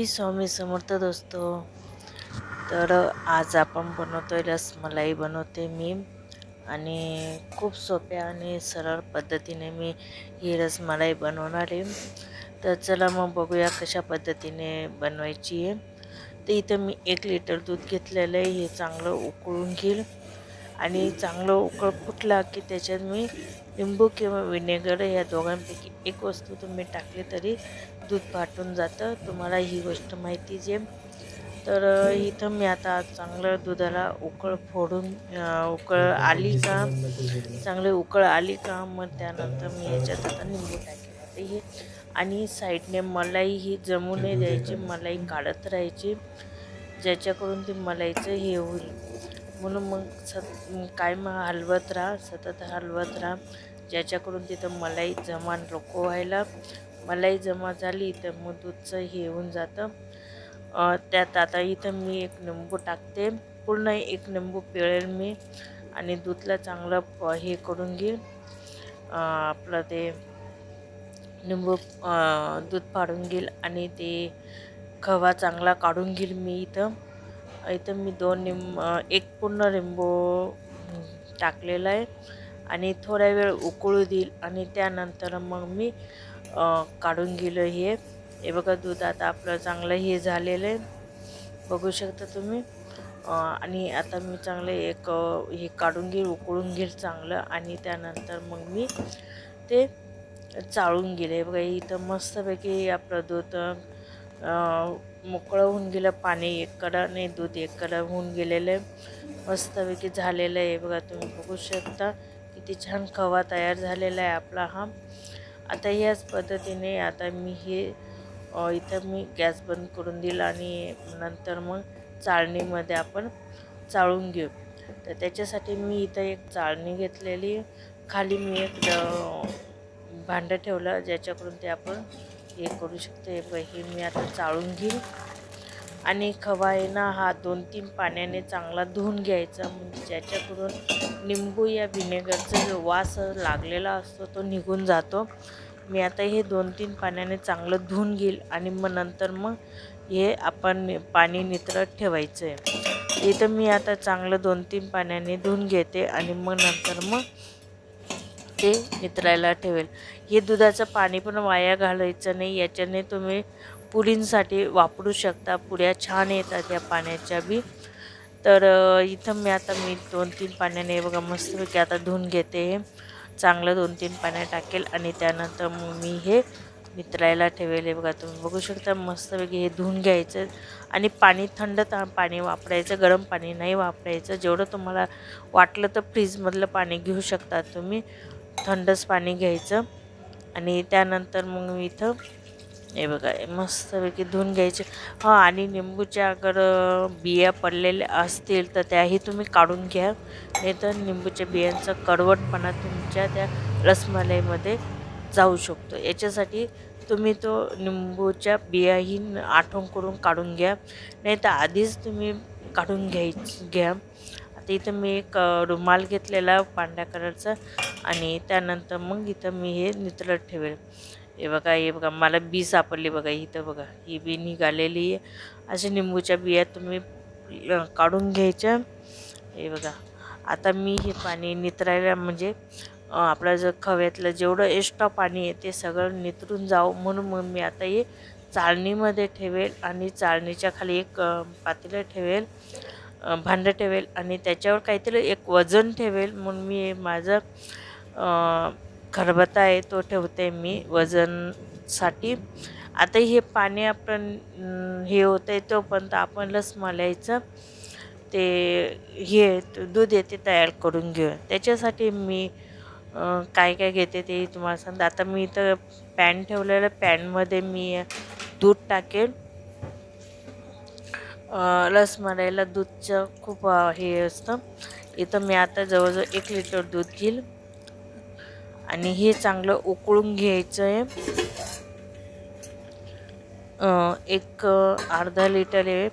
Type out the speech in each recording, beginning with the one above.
स्वामी समर्थ दोस्तो। तर आज आपण बनवतोय रसमलाई बनवते मी आणि खूप सोप्या आणि सरळ पद्धतीने मी ही रसमलाई बनवणार आहे। तर चला मग बघूया कशा पद्धतीने बनवायची आहे। तर इथं मी 1 लिटर दूध घेतलेलं आहे। हे चांगलं उकळून घेईल आणि चांगलं उकळ फुटला की त्याच्यात मी लिंबू किंवा विनेगर या दोघांपैकी एक वस्तू तुम्ही टाकली तरी दूध फाटून जातं। तुम्हाला ही गोष्ट माहितीच आहे। तर इथं मी आता चांगलं दुधाला उकळ फोडून उकळ आली का चांगली उकळ आली का मग त्यानंतर मी याच्यात आता लिंबू टाकले हे आणि साईडने मलाई ही जमू नाही द्यायची, मलाई काढत राहायची ज्याच्याकडून ती मलाईचं हे होईल म्हणून मग कायम हलवत राहा, सतत हलवत राहा ज्याच्याकडून तिथं मलाई जमा नको व्हायला। मलाई जमा झाली तर मग दूधचं हे होऊन जातं। त्यात आता इथं मी 1 लिंबू टाकते, पूर्ण 1 लिंबू पिळेल मी आणि दूधला चांगलं हे करून घेईल। आपलं ते लिंबू दूध फाडून घेईल आणि ते खवा चांगला काढून घेईल मी इथं मी 1 पूर्ण लिंबू टाकलेला आहे आणि थोडा वेळ उकळू देईल आणि त्यानंतर मग मी काढून गेलं हे बघा दूध आता आपलं चांगलं हे झालेलं आहे, बघू शकता तुम्ही। आणि आता मी चांगलं हे काढून घेईल, उकळून घेईल चांगलं आणि त्यानंतर मग मी ते चाळून गेले। बघा इथं मस्तपैकी आपलं दूध मोकळं होऊन गेलं, पाणी एककडं आणि दूध एककडं होऊन गेलेलं आहे, मस्तपैकी झालेलं आहे। बघा तुम्ही बघू शकता किती छान खवा तयार झालेला आहे आपला हा। आता याच पद्धतीने आता मी हे इथं मी गॅस बंद करून दिला आणि नंतर मग चाळणीमध्ये आपण चाळून घेऊ। तर त्याच्यासाठी मी इथं एक चाळणी घेतलेली, खाली मी एक भांडं ठेवलं ज्याच्याकडून ते आपण हे करू शकतो। हे मी आता चाळून घेईल आणि खवा आहे ना हा 2-3 पाण्याने चांगला धुवून घ्यायचा, म्हणजे ज्याच्याकडून लिंबू या व्हिनेगरचा जो वास लागलेला असतो तो निघून जातो। मी आता हे 2-3 पाण्याने चांगलं धुवून घेईल आणि मग नंतर मग हे आपण पाणी नितळत ठेवायचं आहे। इथं मी आता चांगलं 2-3 पाण्याने धुवून घेते आणि मग नंतर मग ते नितळायला ठेवेल। हे दुधाचं पाणी पण वाया घालायचं नाही, याच्याने तुम्ही पुरींसाठी वापरू शकता, पुऱ्या छान येतात या पाण्याच्या बी। तर इथं मी 2-3 पाण्याने बघा मस्तपैकी आता धुवून घेते, हे चांगलं 2-3 पाण्या टाकेल आणि त्यानंतर मग मी हे नितळायला ठेवेल। हे बघा तुम्ही बघू शकता मस्तपैकी हे धुवून घ्यायचं आणि पाणी थंड पाणी वापरायचं, गरम पाणी नाही वापरायचं। जेवढं तुम्हाला वाटलं तर फ्रीजमधलं पाणी घेऊ शकता तुम्ही, थंडच पाणी घ्यायचं आणि त्यानंतर मग मी इथं हे बघा मस्तपैकी धुवून घ्यायचे। आणि लिंबूच्या अगर बिया पडलेल्या असतील तर त्याही तुम्ही काढून घ्या, नाही तर लिंबूच्या बियांचा कडवटपणा तुमच्या त्या रसमलाईमध्ये जाऊ शकतो। याच्यासाठी तुम्ही तो लिंबूच्या बियाही आठवण करून काढून घ्या, नाही तर आधीच तुम्ही काढून घ्या। आता इथं मी एक रुमाल घेतलेला पांढऱ्या कलरचा आणि त्यानंतर मग इथं मी हे नितळत ठेवेल। हे बघा मला बी सापडली बघा इथं, बघा ही बी निघालेली आहे। अशा लिंबूच्या बिया तुम्ही काढून घ्यायच्या। हे बघा आता मी हे पाणी नितळायला म्हणजे आपलं जर खव्यातलं जेवढं एक्स्ट्रा पाणी आहे ते सगळं नितळून जावं म्हणून मग मी आता हे चाळणीमध्ये ठेवेल आणि चाळणीच्या खाली एक पातेलं ठेवेल, भांडं ठेवेल आणि त्याच्यावर काहीतरी एक वजन ठेवेल। म्हणून मी माझं खलबत्ता आहे तो ठेवते मी वजनसाठी। आता हे पाणी आपण हे होतंय तोपर्यंत आपण रसमलाईचं ते हे दूध येते तयार करून घेऊ। त्याच्यासाठी मी काय घेते ते तुम्हाला सांगते। आता मी इथं पॅन ठेवलेलं, पॅनमध्ये मी दूध टाकेल। रसमलाईला दूधचं खूप हे असतं। इथं मी आता जवळजवळ 1 लिटर दूध घेईल आणि हे चांगलं उकळून घ्यायचं आहे। एक अर्धा लिटर आहे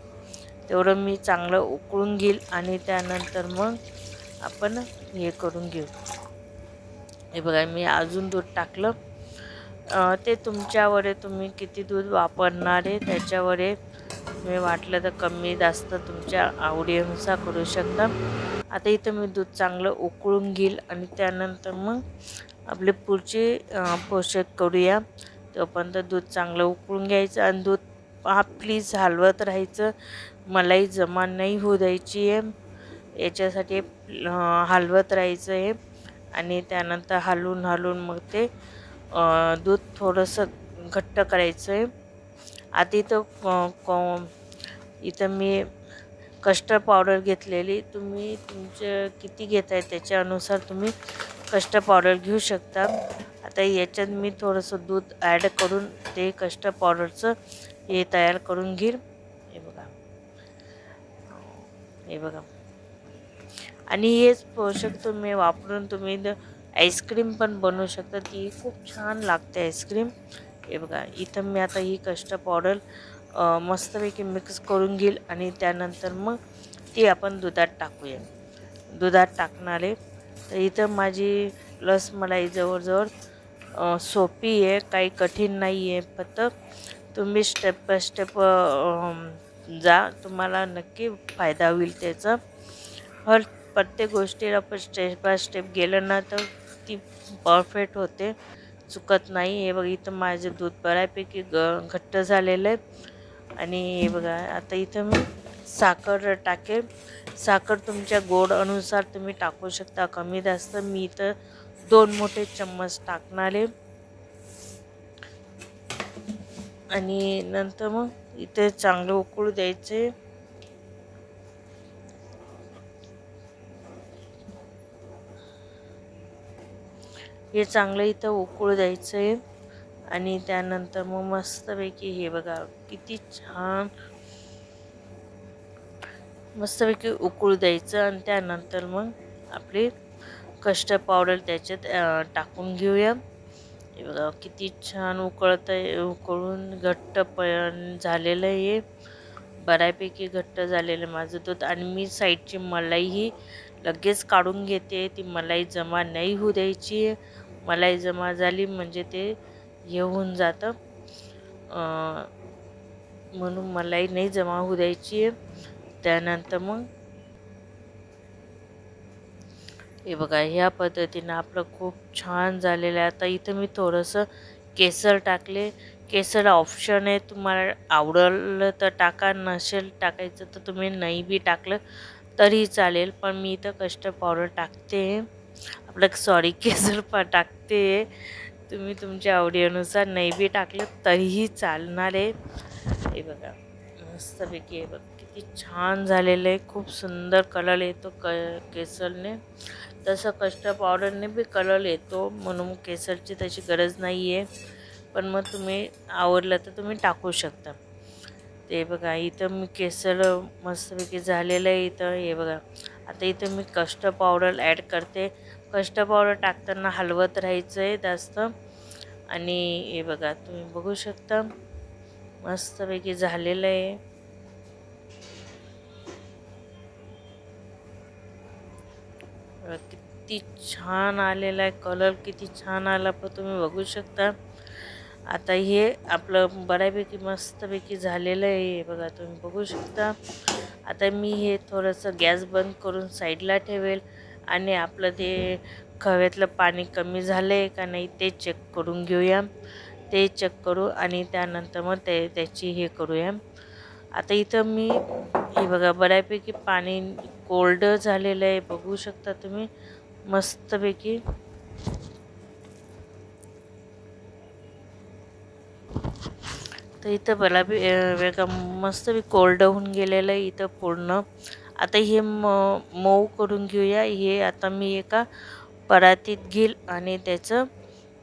तेवढं मी चांगलं उकळून घेईल आणि त्यानंतर मग आपण हे करून घेऊ। हे बघा मी अजून दूध टाकलं ते तुमच्यावर आहे, तुम्ही किती दूध वापरणार आहे त्याच्यावर आहे. तुम्ही वाटलं तर कमी जास्त तुमच्या आवडीनुसार करू शकता. आता इथं मी दूध चांगलं उकळून घेईल आणि त्यानंतर मग आपले पुढचे पोषक करूया. तोपर्यंत दूध चांगलं उकळून घ्यायचं आणि दूध प्लीज हलवत राहायचं. मलाई जमा नाही होऊ द्यायची आहे, याच्यासाठी हलवत राहायचं आहे. आणि त्यानंतर हलवून मग ते दूध थोडंसं घट्ट करायचं आहे. आता इथं मी कस्टर्ड पावडर घेतलेली. तुम्ही तुमचे किती घेताय त्याच्यानुसार तुम्ही कस्टर्ड पावडर घेऊ शकता. आता याच्यात मी थोडंसं दूध ॲड करून ते कस्टर्ड पावडरचं हे तयार करून घेईल. हे बघा आणि हेच पोषक तुम्ही वापरून तुम्ही आईस्क्रीम पण बनवू शकता. ती खूप छान लागते आईस्क्रीम. हे बघा इथं मी आता ही कस्टर्ड पावडर मस्तपैकी मिक्स करून घेईल आणि त्यानंतर मग ती आपण दुधात टाकूया. दुधात टाकणार आहे. तर इथं माझी रसमलाई जवळजवळ सोपी आहे, काही कठीण नाही आहे. फक्त तुम्ही स्टेप बाय स्टेप जा, तुम्हाला नक्की फायदा होईल त्याचा. प्रत्येक गोष्टीला आपण स्टेप बाय स्टेप गेलं ना तर ती परफेक्ट होते, चुकत नाही. हे बघा इथं माझं दूध बऱ्यापैकी घट्ट झालेलं आहे. आणि हे बघा आता इथं मी साखर टाकेल. साखर तुमच्या गोड अनुसार तुम्ही टाकू शकता, कमी जास्त. मी इथं 2 मोठे चम्मच टाकणार आहे. आणि नंतर मग इथे चांगलं उकळू द्यायचे. हे चांगलं इथं उकळू द्यायचं आहे. आणि त्यानंतर मग मस्तपैकी हे बघा किती छान मस्तपैकी उकळू द्यायचं. आणि त्यानंतर मग आपली कस्टर्ड पावडर त्याच्यात टाकून घेऊया. हे बघा किती छान उकळून घट्ट झालेलं आहे. बऱ्यापैकी घट्ट झालेलं माझं दूध. आणि मी साईडची मलाईही लगेच काढून घेते. ती मलाई जमा नाही होऊ द्यायची. मलाई जमा झाली म्हणजे ते हे होऊन जातं, म्हणून मलाई नाही जमा होऊ द्यायची. त्यानंतर मग हे बघा ह्या पद्धतीनं आपलं खूप छान झालेलं आहे. आता इथं मी थोडंसं केसर टाकले. केसर ऑप्शन आहे, तुम्हाला आवडलं तर टाका, नसेल टाकायचं तर तुम्ही नाही बी टाकलं तरी चालेल. पण मी इथं कस्टर्ड पावडर टाकते, केसर टाकते. तुम्ही तुमच्या आवडीनुसार नाही बी टाकलं तरीही चालणार आहे. हे बघा मस्तपैकी हे बघा किती छान झालेलं आहे. खूप सुंदर कलर येतो केसरने. तसं कस्टर्ड पावडरने बी कलर येतो, म्हणून केसरची तशी गरज नाही आहे. पण मग तुम्ही आवडलं तर तुम्ही टाकू शकता. ते बघा इथं मी केसर मस्तपैकी झालेलं आहे इथं. हे बघा आता इथं मी कस्टर्ड पावडर ॲड करते. कस्टर्ड पावडर टाकताना हलवत राहायचं आहे जास्त. आणि हे बघा तुम्ही बघू शकता मस्तपैकी झालेलं आहे. किती छान आलेला आहे कलर, किती छान आला पण तुम्ही बघू शकता. आता हे आपलं बऱ्यापैकी मस्तपैकी झालेलं आहे. हे बघा तुम्ही बघू शकता. आता मी हे थोडंसं गॅस बंद करून साईडला ठेवेल आणि आपलं ते खव्यातलं पाणी कमी झालं आहे का नाही ते चेक करून घेऊया. ते चेक करू आणि त्यानंतर मग त्याची हे करूया. आता इथं मी हे बघा बऱ्यापैकी पाणी कोल्ड झालेलं आहे, बघू शकता तुम्ही मस्तपैकी. तर इथं वेगळा मस्तपैकी कोल्ड होऊन गेलेलं आहे इथं पूर्ण. आता हे मऊ करून घेऊया. हे आता मी एका परातीत घेईल आणि त्याचं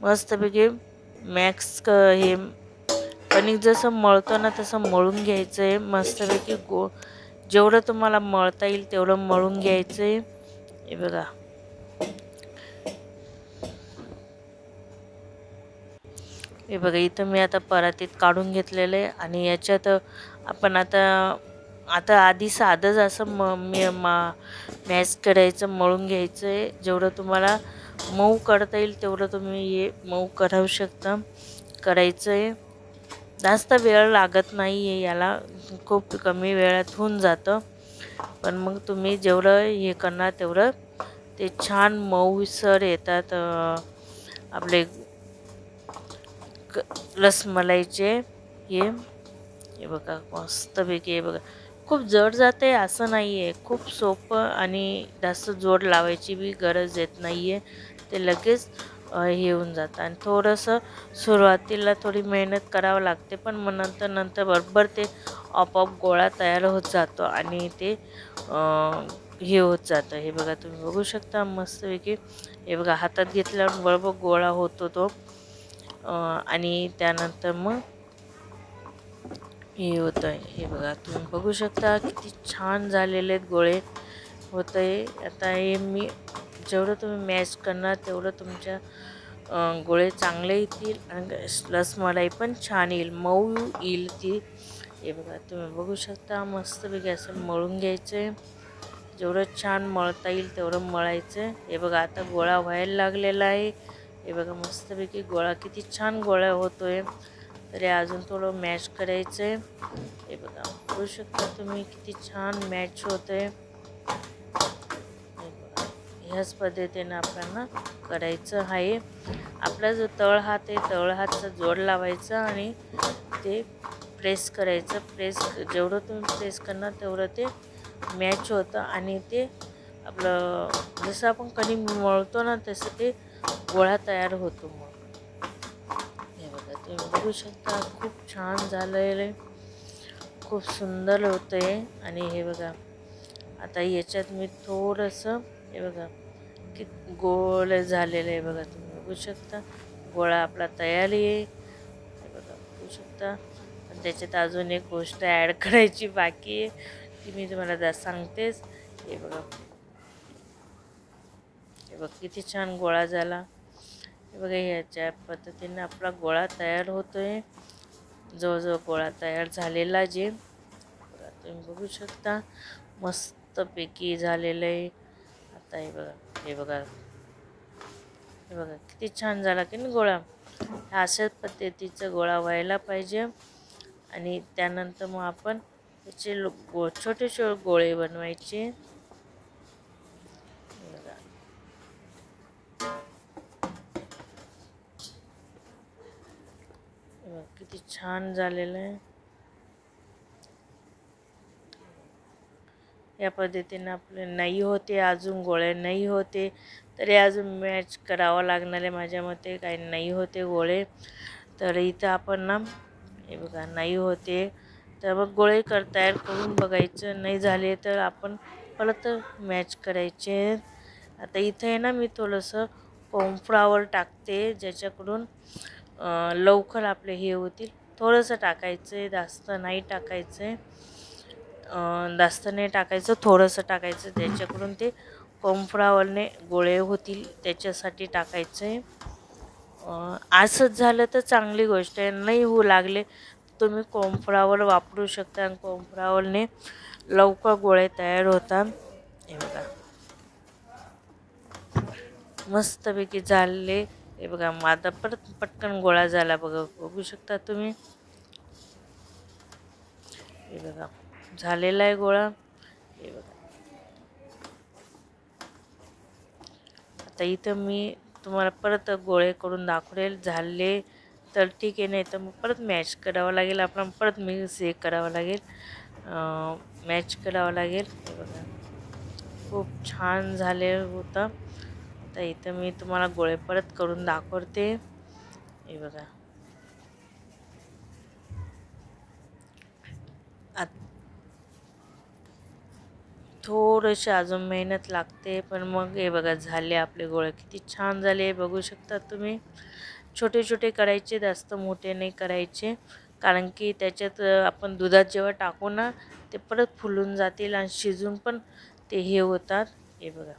मस्तपैकी हे कणिक जसं मळतो ना तसं मळून घ्यायचं आहे. मस्तपैकी जेवढं तुम्हाला मळता येईल तेवढं मळून घ्यायचं आहे. हे बघा इथं मी आता परातीत काढून घेतलेलं आहे. आणि याच्यात आपण आता आधी साधंच असं मॅश करायचं, मळून घ्यायचं आहे. जेवढं तुम्हाला मऊ करता येईल तेवढं तुम्ही हे मऊ करावू शकता. करायचं आहे. जास्त वेळ लागत नाही आहे याला, खूप कमी वेळात होऊन जातं. पण मग तुम्ही जेवढं हे करणार तेवढं ते छान मऊसर येतात. आपले रसमलाईचे हे बघा मस्तपैकी. हे बघा खूप जड जाते असं नाही आहे, खूप सोपं आणि जास्त जोड लावायची बी गरज येत नाही आहे. ते लगेच हे होऊन जातं. आणि थोडंसं सुरुवातीला थोडी मेहनत करावं लागते, पण मग नंतर बरोबर ते आपोआप गोळा तयार होत जातो आणि ते हे होत जातं. हे बघा तुम्ही बघू शकता मस्तपैकी. हे बघा हातात घेतल्यावर बरोबर गोळा होतो तो. आणि त्यानंतर मग हे होतं आहे. हे बघा तुम्ही बघू शकता किती छान झालेले आहेत गोळे होत आहे. आता हे मी जेवढं तुम्ही मॅश करणार तेवढं तुमच्या गोळे चांगले येतील आणि रसमलाई पण छान येईल, मऊ येईल ती. हे बघा तुम्ही बघू शकता मस्तपैकी असं मळून घ्यायचं आहे. जेवढं छान मळता येईल तेवढं मळायचं आहे. हे बघा आता गोळा व्हायला लागलेला आहे. हे बघा मस्तपैकी गोळा किती छान गोळा होतो आहे. तरी अजून थोडं मॅश करायचं आहे. हे बघा बघू शकता तुम्ही किती छान मॅच होतं आहे. ह्याच पद्धतीनं आपल्याला करायचं आहे. आपला जो तळ हात आहे तळहातचा जोड लावायचा आणि ते प्रेस करायचं. जेवढं तुम्ही प्रेस करणार तेवढं ते मॅच होतं आणि ते आपलं जसं आपण कणिक मळतो ना तसं ते गोळा तयार होतो. मग हे बघा तुम्ही बघू शकता खूप छान झालेलं आहे, खूप सुंदर होतं आहे. आणि हे बघा आता याच्यात मी थोडंसं हे बघा की गोळ झालेलं आहे. बघा तुम्ही बघू शकता गोळा आपला तयार आहे. हे बघा बघू शकता. पण त्याच्यात अजून एक गोष्ट ॲड करायची बाकी आहे ती मी तुम्हाला सांगतेच. हे बघा हे बघ किती छान गोळा झाला. हे बघा ह्याच्या पद्धतीने आपला गोळा तयार होतो आहे. जवळजवळ गोळा तयार झालेला जे बघा तुम्ही बघू शकता मस्तपैकी झालेलं आहे. आता हे बघा हे बघा किती छान झाला की नाही गोळा. अशाच पद्धतीचा गोळा व्हायला पाहिजे. आणि त्यानंतर मग आपण त्याचे छोटे छोटे गोळे बनवायचे. किती छान झालेलं आहे. या पद्धतीने आपले नाही होते, अजून गोळे नाही होते तरी अजून मॅच करावं लागणार आहे माझ्या मते. काही नाही होते गोळे तर इथं आपण ना हे बघा नाही होते तर मग गोळे तयार करून बघायचं. नाही झाले तर आपण परत मॅच करायचे. आता इथं आहे ना मी थोडंसं कॉर्नफ्लॉवर टाकते ज्याच्याकडून लवकर आपले हे होतील. थोडंसं टाकायचं आहे, जास्त नाही टाकायचं आहे. जास्त नाही टाकायचं, थोडंसं टाकायचं ज्याच्याकडून ते कॉर्नफ्लॉवरने गोळे होतील त्याच्यासाठी टाकायचं आहे. असंच झालं तर चांगली गोष्ट आहे. नाही होऊ लागले तुम्ही कॉर्नफ्लॉवर वापरू शकता आणि कॉर्नफ्लॉवरने लवकर गोळे तयार होतात. हे बघा मस्तपैकी झाले. हे बघा माझा परत पटकन गोळा झाला बघा बघू शकता तुम्ही. हे बघा झालेला आहे गोळा. हे बघा आता इथं मी तुम्हाला परत गोळे करून दाखवेल. झाले तर ठीक आहे, नाही तर मग परत मॅच करावं लागेल. आपण परत मिक्स हे करावं लागेल, मॅच करावं लागेल. हे बघा खूप छान झाले होतं. तर इथं मी तुम्हाला गोळे परत करून दाखवते. हे बघा थोडीशी अजून मेहनत लागते पण मग हे बघा झाले आपले गोळे किती छान झाले बघू शकता तुम्ही. छोटे छोटे करायचे, जास्त मोठे नाही करायचे कारण की त्याच्यात आपण दुधात जेव्हा टाकू ना ते परत फुलून जातील आणि शिजून पण ते हे होतात. हे बघा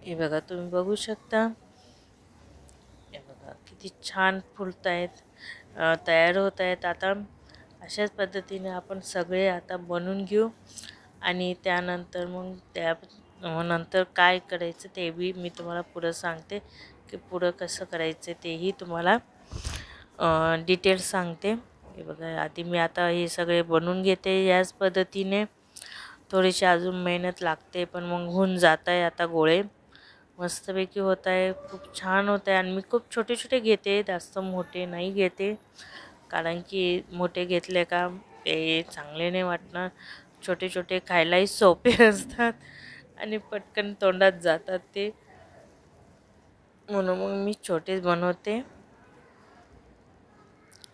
हे बघा तुम्ही बघू शकता. हे बघा किती छान फुलत आहेत, तयार होत आहेत. आता अशाच पद्धतीने आपण सगळे आता बनवून घेऊ आणि त्यानंतर मग नंतर काय करायचं ते बी मी तुम्हाला पुढं सांगते, की पुढं कसं करायचं तेही तुम्हाला डिटेल्स सांगते. हे बघा, आधी मी आता हे सगळे बनवून घेते याच पद्धतीने. थोडीशी अजून मेहनत लागते, पण मग होऊन जात आहे आता गोळे. मस्तपैकी होत आहे, खूप छान होत आहे. आणि मी खूप छोटे छोटे घेते, जास्त मोठे नाही घेते, कारण की मोठे घेतले का ते चांगले नाही वाटणार. छोटे छोटे खायलाही सोपे असतात आणि पटकन तोंडात जातात ते, म्हणून मग मी छोटेच बनवते.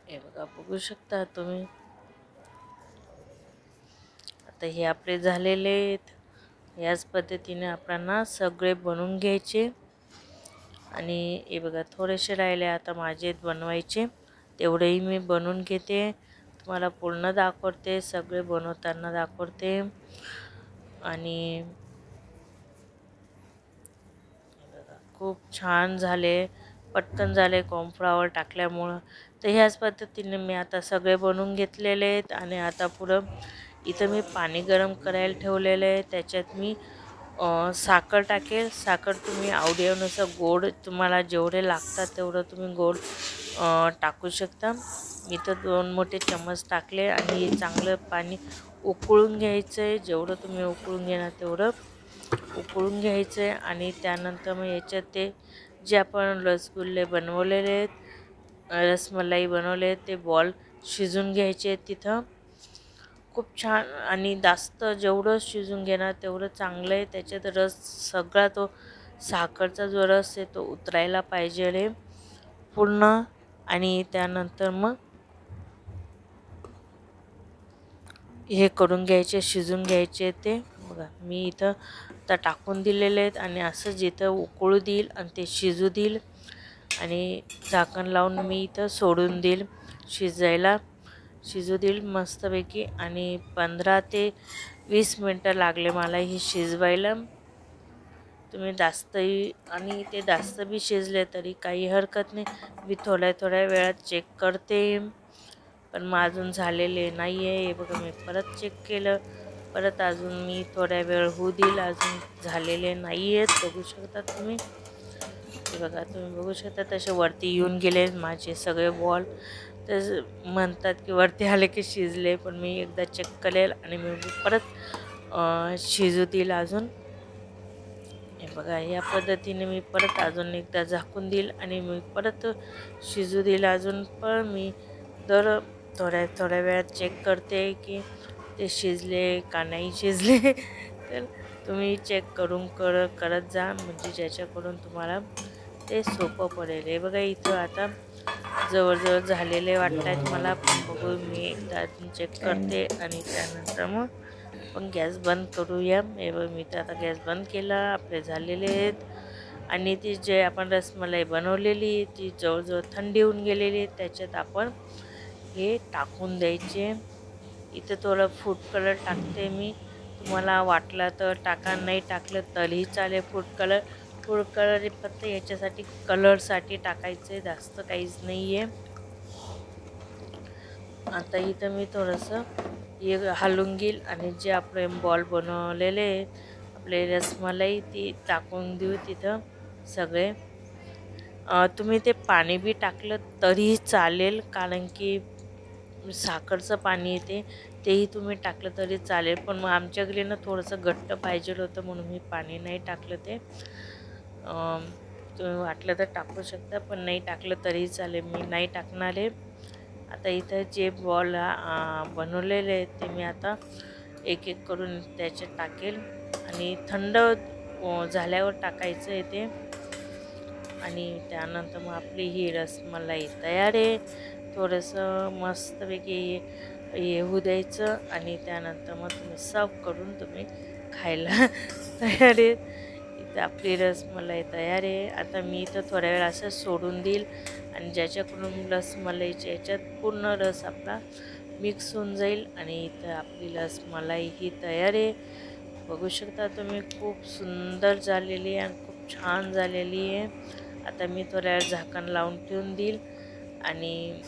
हे बघा, बघू शकता तुम्ही. आता हे आपले झालेले आहेत. याच पद्धतीने आपल्याला सगळे बनवून घ्यायचे. आणि हे बघा, थोडेसे राहिले आता माझे बनवायचे, तेवढेही मी बनवून घेते. तुम्हाला पूर्ण दाखवते, सगळे बनवताना दाखवते. आणि खूप छान झाले, पटकन झाले कॉर्नफ्लॉवर टाकल्यामुळं. तर ह्याच पद्धतीने मी आता सगळे बनवून घेतलेले आहेत. आणि आता पुढं इथं मी पाणी गरम करायला ठेवलेलं आहे. त्याच्यात मी साखर टाकेल. साखर तुम्ही आवडीनुसार गोड तुम्हाला जेवढे लागतात तेवढं तुम्ही गोड टाकू शकता. मी तर 2 मोठे चम्मच टाकले. आणि हे चांगलं पाणी उकळून घ्यायचं आहे. जेवढं तुम्ही उकळून घेणार तेवढं उकळून घ्यायचं आहे. आणि त्यानंतर मग याच्यात ते जे आपण रसगुल्ले बनवलेले आहेत, रसमलाई बनवले आहेत, ते बॉल शिजून घ्यायचे आहेत तिथं. खूप छान. आणि जास्त जेवढं शिजून घेणार तेवढं चांगलं आहे. त्याच्यात रस सगळा तो साखरचा जो रस आहे तो उतरायला पाहिजे रे पूर्ण. आणि त्यानंतर मग हे करून घ्यायचे, शिजून घ्यायचे ते. बघा, मी इथं आता टाकून दिलेले आहेत. आणि असं जिथं उकळू देईल आणि ते शिजू देईल आणि झाकण लावून मी इथं सोडून देईल शिजू देईल मस्तपैकी. आणि 15 ते 20 मिनटं लागले मला हे शिजवायला. तुम्ही जास्तही आणि ते जास्त बी शिजले तरी काही हरकत नाही, मी थोड्या थोड्या वेळात चेक करते. पण मग अजून झालेले नाही आहे. हे बघा, मी परत चेक केलं, परत अजून मी थोड्या वेळ होऊ देईल, अजून झालेले नाही आहेत. बघू शकता तुम्ही. हे बघा, तुम्ही बघू शकता तसे वरती येऊन गेले माझे सगळे बॉल. तर म्हणतात की वरती आले की शिजले, पण मी एकदा चेक करेल आणि मी परत शिजू देईल अजून. हे बघा, या पद्धतीने मी परत अजून एकदा झाकून देईल आणि मी परत शिजू देईल अजून. पण मी दर थोड्या थोड्या वेळात चेक करते की ते शिजले का नाही शिजले. तर तुम्ही चेक करून करत जा, म्हणजे ज्याच्याकडून तुम्हाला ते सोपं पडेल. हे बघा, इथं आता जवळजवळ झालेले वाटत आहेत मला. बघू, मी एकदा चेक करते आणि त्यानंतर मग आपण गॅस बंद करूया. हे बघ, मी तर आता गॅस बंद केला. आपले झालेले आहेत. आणि ती जे आपण रसमलाई बनवलेली ती जवळजवळ थंडी होऊन गेलेली आहे. त्याच्यात आपण हे टाकून द्यायचे. इथं थोडं फूड कलर टाकते मी, तुम्हाला वाटलं तर टाका, नाही टाकलं तरीही चालेल. फूड कलर फक्त याच्यासाठी कलरसाठी टाकायचं आहे, जास्त काहीच नाही आहे. आता इथं मी थोडंसं हे हलवून घेईल आणि जे आपले बॉल बनवलेले आपले रसमलाई ती टाकून देऊ तिथं सगळे. तुम्ही ते पाणी बी टाकलं तरीही चालेल, कारण की साखरचं पाणी येते तेही तुम्ही टाकलं तरी चालेल. पण मग आमच्या घरी ना थोडंसं घट्ट पाहिजे होतं, म्हणून मी पाणी नाही टाकलं. ते तुम्ही वाटलं तर टाकू शकता, पण नाही टाकलं तरीही चालेल, मी नाही टाकणार आहे. आता इथं जे बॉल बनवलेले आहेत ते मी आता एक एक करून त्याच्यात टाकेल. आणि थंड झाल्यावर टाकायचं आहे ते. आणि त्यानंतर मग आपली ही रसमलाई तयार आहे. थोडंसं मस्तपैकी हे होऊ द्यायचं आणि त्यानंतर मग तुम्ही सर्व करून तुम्ही खायला तयार आहे. इथं आपली रसमलाई तयार आहे. आता मी इथं थोड्या वेळ असं सोडून देईल आणि ज्याच्याकडून रसमलाईच्या याच्यात पूर्ण रस आपला मिक्स होऊन जाईल. आणि इथं आपली रसमलाई ही तयार आहे. बघू शकता तुम्ही, खूप सुंदर झालेली आहे आणि खूप छान झालेली आहे. आता मी थोड्या वेळ झाकण लावून ठेवून देईल. आणि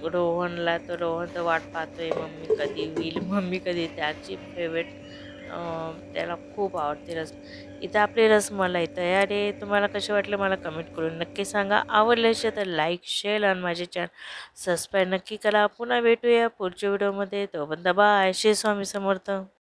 रोहन तर वाट पाहतोय, मम्मी कधी होईल, मम्मी कधी त्याची फेवरेट त्याला खूप आवडते इथं आपली रसमलाई तयार आहे. तुम्हाला कसे वाटले मला कमेंट करून नक्की सांगा. आवडले असेल तर लाईक, शेअर आणि माझे चॅनल सबस्क्राईब नक्की करा. पुन्हा भेटूया पुढच्या व्हिडिओमध्ये. तोपर्यंत बाय. श्री स्वामी समर्थ.